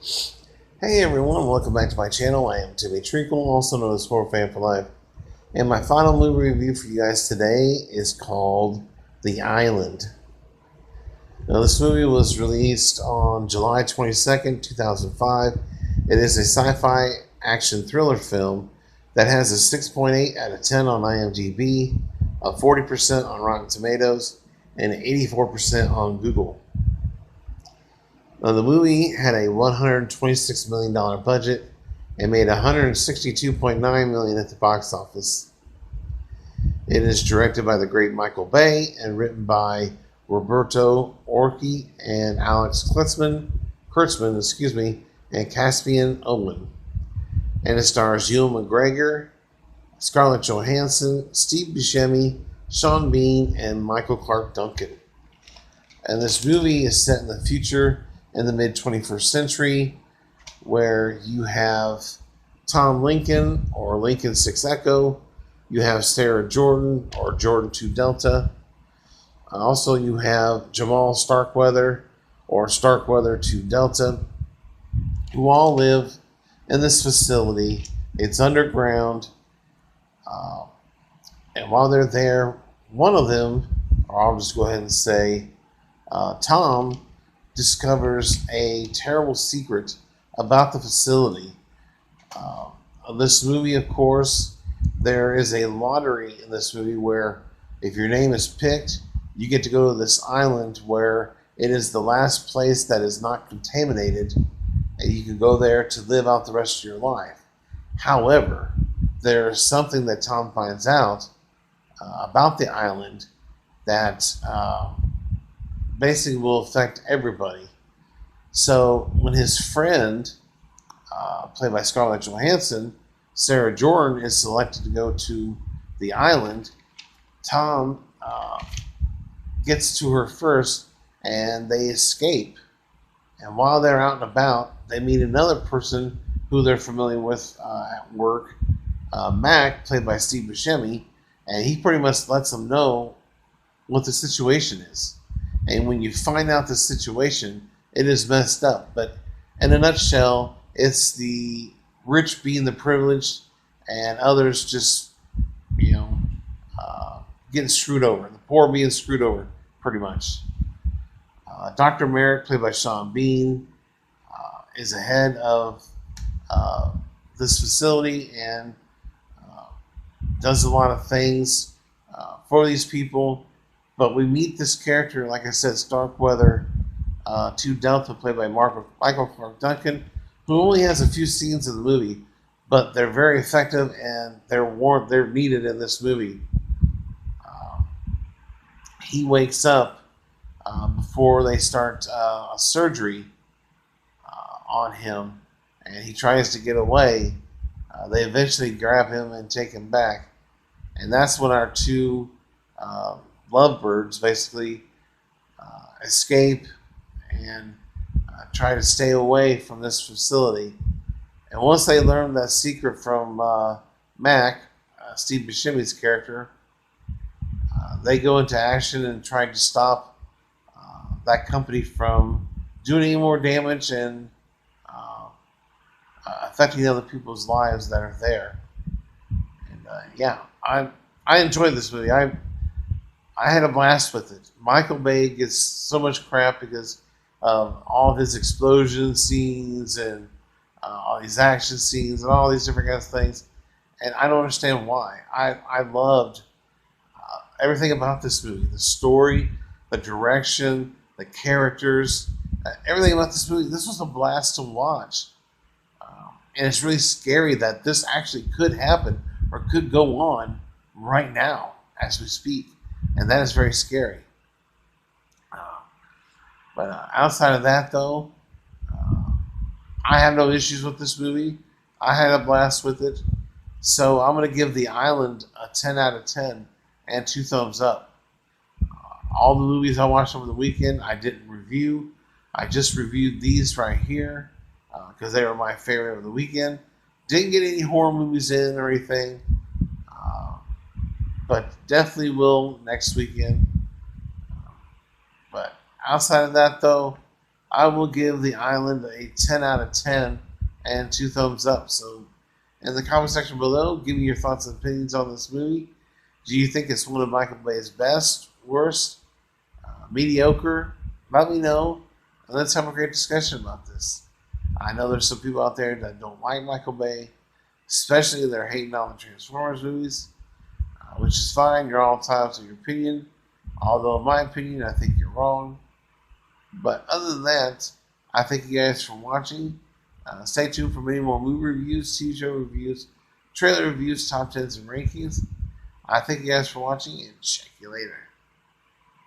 Hey everyone, welcome back to my channel. I am Timmy Treacle, also known as Horror Fan for Life. And my final movie review for you guys today is called The Island. Now, this movie was released on July 22nd, 2005. It is a sci-fi action thriller film that has a 6.8 out of 10 on IMDb, a 40% on Rotten Tomatoes, and 84% on Google. Now, the movie had a $126 million budget and made $162.9 million at the box office. It is directed by the great Michael Bay and written by Roberto Orci and Alex Kurtzman, and Caspian Owen. And it stars Ewan McGregor, Scarlett Johansson, Steve Buscemi, Sean Bean, and Michael Clark Duncan. And this movie is set in the future in the mid-21st century, where you have Tom Lincoln, or Lincoln 6 Echo. You have Sarah Jordan, or Jordan 2 Delta. Also, you have Jamal Starkweather, or Starkweather 2 Delta, who all live in this facility. It's underground. And while they're there, one of them, or I'll just go ahead and say Tom, discovers a terrible secret about the facility. This movie, of course, there is a lottery in this movie where if your name is picked, you get to go to this island where it is the last place that is not contaminated, and you can go there to live out the rest of your life. However, there's something that Tom finds out about the island that basically will affect everybody. So when his friend, played by Scarlett Johansson, Sarah Jordan, is selected to go to the island, Tom gets to her first and they escape. And while they're out and about, they meet another person who they're familiar with at work, Mac, played by Steve Buscemi, and he pretty much lets them know what the situation is. And when you find out the situation, it is messed up. But in a nutshell, it's the rich being the privileged and others just, getting screwed over. The poor being screwed over, pretty much. Dr. Merrick, played by Sean Bean, is the head of this facility and does a lot of things for these people. But we meet this character, like I said, Starkweather 2 Delta, played by Michael Clark Duncan, who only has a few scenes in the movie, but they're very effective and they're needed in this movie. He wakes up before they start a surgery on him, and he tries to get away. They eventually grab him and take him back, and that's when our two lovebirds basically escape and try to stay away from this facility. And once they learn that secret from Mac, Steve Buscemi's character, they go into action and try to stop that company from doing any more damage and affecting other people's lives that are there. And I enjoyed this movie. I had a blast with it. Michael Bay gets so much crap because of all of his explosion scenes and all these action scenes and all these different kinds of things, and I don't understand why. I loved everything about this movie: the story, the direction, the characters, everything about this movie. This was a blast to watch, and it's really scary that this actually could happen or could go on right now as we speak, and that is very scary. But outside of that, though, I have no issues with this movie. I had a blast with it. So I'm going to give The Island a 10 out of 10 and 2 thumbs up. All the movies I watched over the weekend, I didn't review. I just reviewed these right here because they were my favorite of the weekend. Didn't get any horror movies in or anything, but definitely will next weekend. But outside of that, though, I will give The Island a 10 out of 10 and 2 thumbs up. So, in the comment section below, give me your thoughts and opinions on this movie. Do you think it's one of Michael Bay's best, worst, mediocre? Let me know, and let's have a great discussion about this. I know there's some people out there that don't like Michael Bay, especially if they're hating on the Transformers movies, which is fine. You're all entitled to your opinion. Although, in my opinion, I think you're wrong. But other than that, I thank you guys for watching. Stay tuned for many more movie reviews, TV show reviews, trailer reviews, top 10s, and rankings. I thank you guys for watching, and check you later.